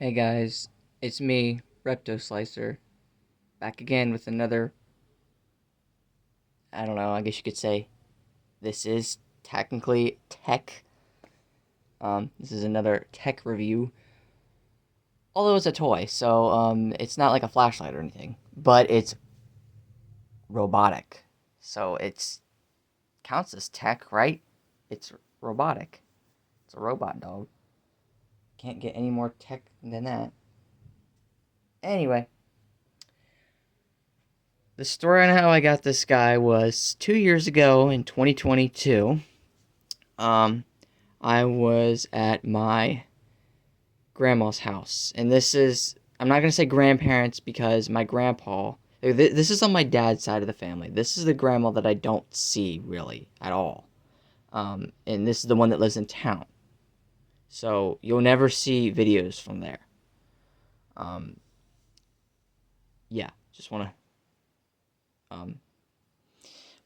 Hey guys, it's me, Repto Slicer, back again with another, I don't know, I guess you could say this is technically tech. This is another tech review. Although it's a toy, so it's not like a flashlight or anything, but it's robotic. So it's counts as tech, right? It's robotic. It's a robot dog. Can't get any more tech than that. Anyway, the story on how I got this guy was 2 years ago in 2022. Um, I was at my grandma's house, and I'm not gonna say grandparents because my grandpa. This is on my dad's side of the family. This is the grandma that I don't see really at all. And this is the one that lives in town. So you'll never see videos from there. Um, yeah, just want to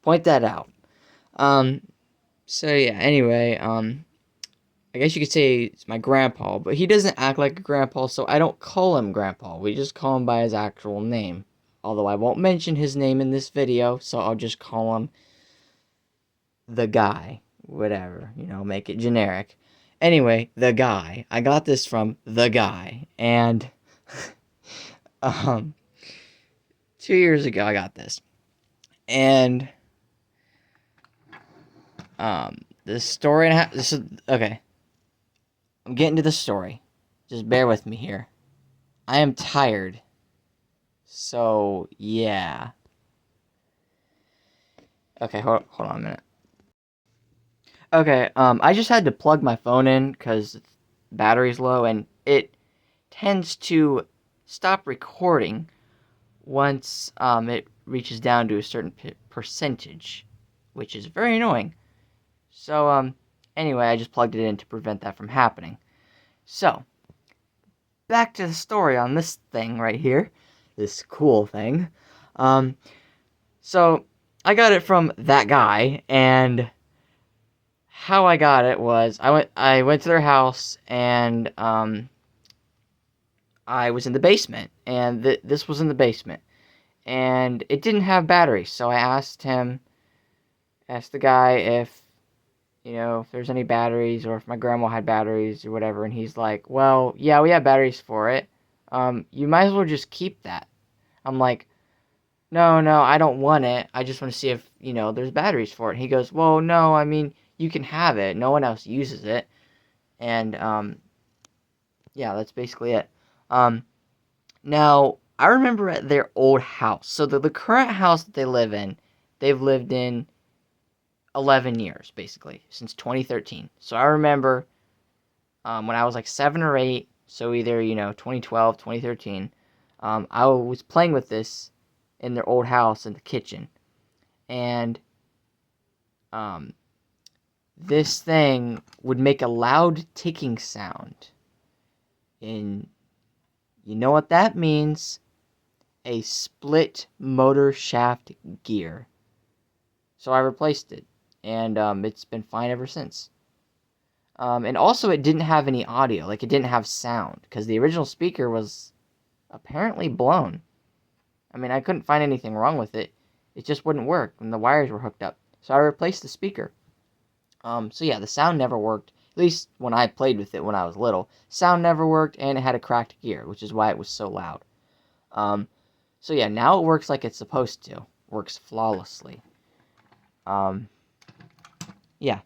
point that out. Um, so yeah. Anyway, I guess you could say it's my grandpa, but he doesn't act like a grandpa, so I don't call him grandpa. We just call him by his actual name. Although I won't mention his name in this video, so I'll just call him the guy. Whatever, make it generic. Anyway, the guy. I got this from the guy, and um 2 years ago I got this. And the story and this is okay. I'm getting to the story. Just bear with me here. I am tired. So, yeah. Okay, hold on a minute. Okay, I just had to plug my phone in because battery's low, and it tends to stop recording once it reaches down to a certain percentage, which is very annoying. So, anyway, I just plugged it in to prevent that from happening. So, back to the story on this thing right here. This cool thing. So I got it from that guy, and how I got it was I went to their house, and I was in the basement, and this was in the basement, and it didn't have batteries. So I asked the guy if there's any batteries, or if my grandma had batteries or whatever, and he's like, well, yeah, we have batteries for it. You might as well just keep that. I'm like, no, I don't want it. I just want to see if, there's batteries for it. He goes, well, no, I mean, you can have it. No one else uses it. And, yeah, that's basically it. Now, I remember at their old house. So the current house that they live in, they've lived in 11 years, basically, since 2013. So I remember when I was like 7 or 8, so either, 2012, 2013, I was playing with this in their old house in the kitchen. And this thing would make a loud ticking sound. And you know what that means? A split motor shaft gear. So I replaced it, and it's been fine ever since. And also it didn't have any audio, like it didn't have sound, because the original speaker was apparently blown. I mean, I couldn't find anything wrong with it. It just wouldn't work when the wires were hooked up. So I replaced the speaker. So yeah, the sound never worked. At least when I played with it when I was little. Sound never worked, and it had a cracked gear, which is why it was so loud. So yeah, now it works like it's supposed to. Works flawlessly. Yeah.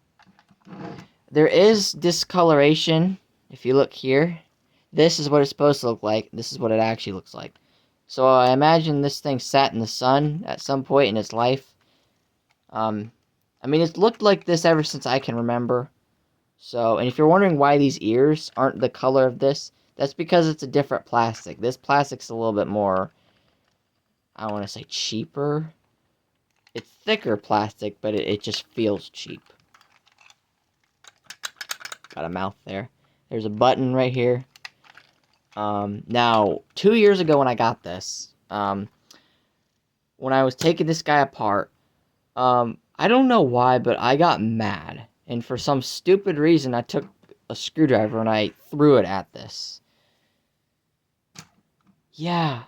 There is discoloration. If you look here, this is what it's supposed to look like. This is what it actually looks like. So I imagine this thing sat in the sun at some point in its life. I mean, it's looked like this ever since I can remember. So, and if you're wondering why these ears aren't the color of this, that's because it's a different plastic. This plastic's a little bit more, I don't want to say cheaper. It's thicker plastic, but it just feels cheap. Got a mouth there. There's a button right here. Now, 2 years ago when I got this, when I was taking this guy apart, I don't know why, but I got mad. And for some stupid reason, I took a screwdriver and I threw it at this. Yeah,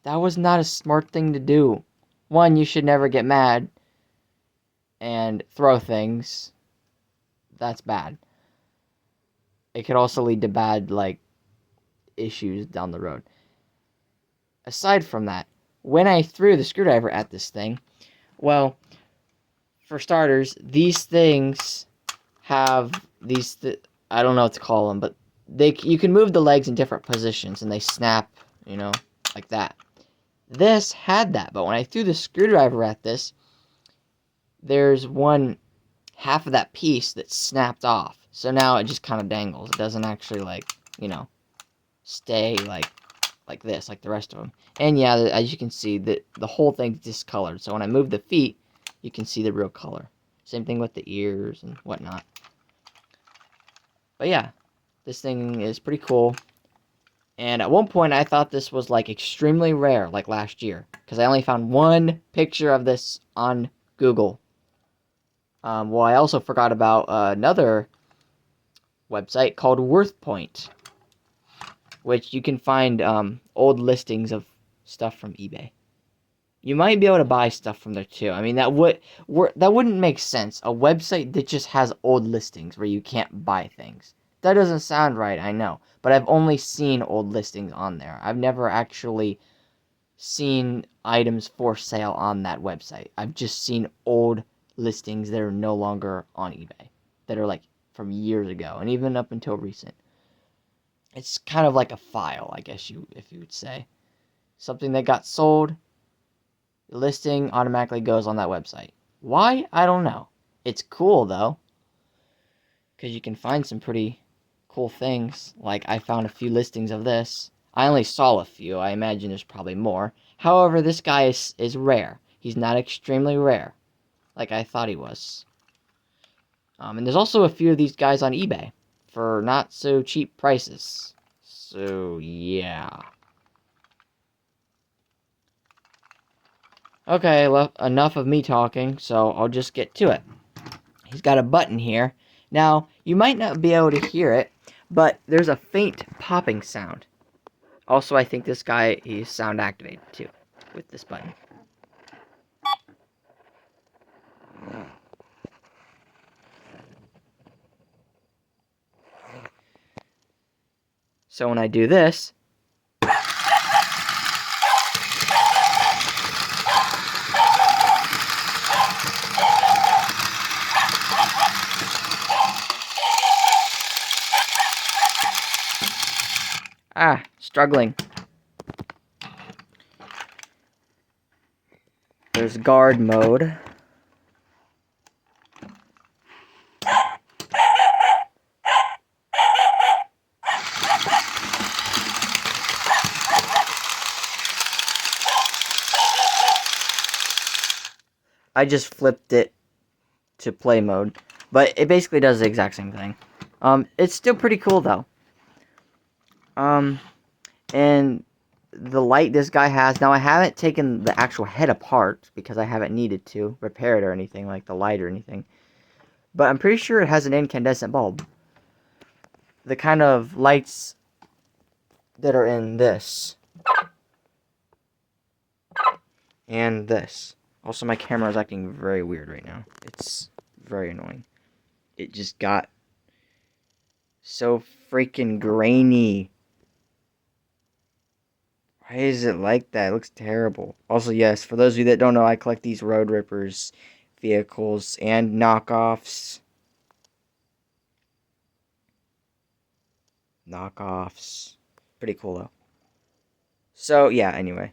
that was not a smart thing to do. One, you should never get mad and throw things. That's bad. It could also lead to bad, like, issues down the road. Aside from that, when I threw the screwdriver at this thing, well, for starters, these things have these, I don't know what to call them, but you can move the legs in different positions and they snap, you know, like that. This had that, but when I threw the screwdriver at this, there's one half of that piece that snapped off. So now it just kind of dangles. It doesn't actually, like, you know, stay like this, like the rest of them. And yeah, as you can see, the whole thing's discolored. So when I move the feet, you can see the real color. Same thing with the ears and whatnot. But yeah, this thing is pretty cool. And at one point, I thought this was, like, extremely rare, like last year. Because I only found one picture of this on Google. Well, I also forgot about another website called WorthPoint, which you can find old listings of stuff from eBay. You might be able to buy stuff from there too. I mean, that wouldn't make sense. A website that just has old listings where you can't buy things. That doesn't sound right, I know. But I've only seen old listings on there. I've never actually seen items for sale on that website. I've just seen old listings that are no longer on eBay. That are, like, from years ago and even up until recent. It's kind of like a file, I guess if you would say. Something that got sold, the listing automatically goes on that website. Why? I don't know. It's cool, though, because you can find some pretty cool things. Like, I found a few listings of this. I only saw a few. I imagine there's probably more. However, this guy is rare. He's not extremely rare, like I thought he was. And there's also a few of these guys on eBay for not so cheap prices. So, yeah. Okay, enough of me talking, so I'll just get to it. He's got a button here. Now, you might not be able to hear it, but there's a faint popping sound. Also, I think this guy, he's sound activated too, with this button. So when I do this, struggling. There's guard mode. I just flipped it to play mode, but it basically does the exact same thing. It's still pretty cool though. And the light this guy has, now I haven't taken the actual head apart because I haven't needed to repair it or anything, like the light or anything. But I'm pretty sure it has an incandescent bulb. The kind of lights that are in this. And this. Also, my camera is acting very weird right now. It's very annoying. It just got so freaking grainy. Why is it like that? It looks terrible. Also, yes, for those of you that don't know, I collect these Road Rippers vehicles and knockoffs. Pretty cool, though. So, yeah, anyway.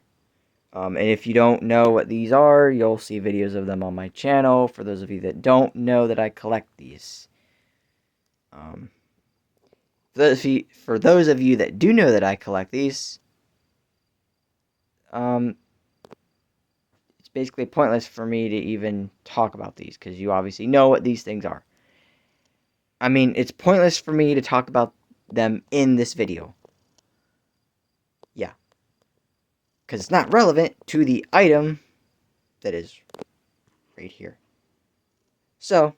And if you don't know what these are, you'll see videos of them on my channel. For those of you that don't know that I collect these. For those of you that do know that I collect these, it's basically pointless for me to even talk about these, because you obviously know what these things are. I mean, it's pointless for me to talk about them in this video. Yeah. Because it's not relevant to the item that is right here. So,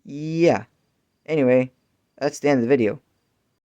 yeah. Anyway, that's the end of the video.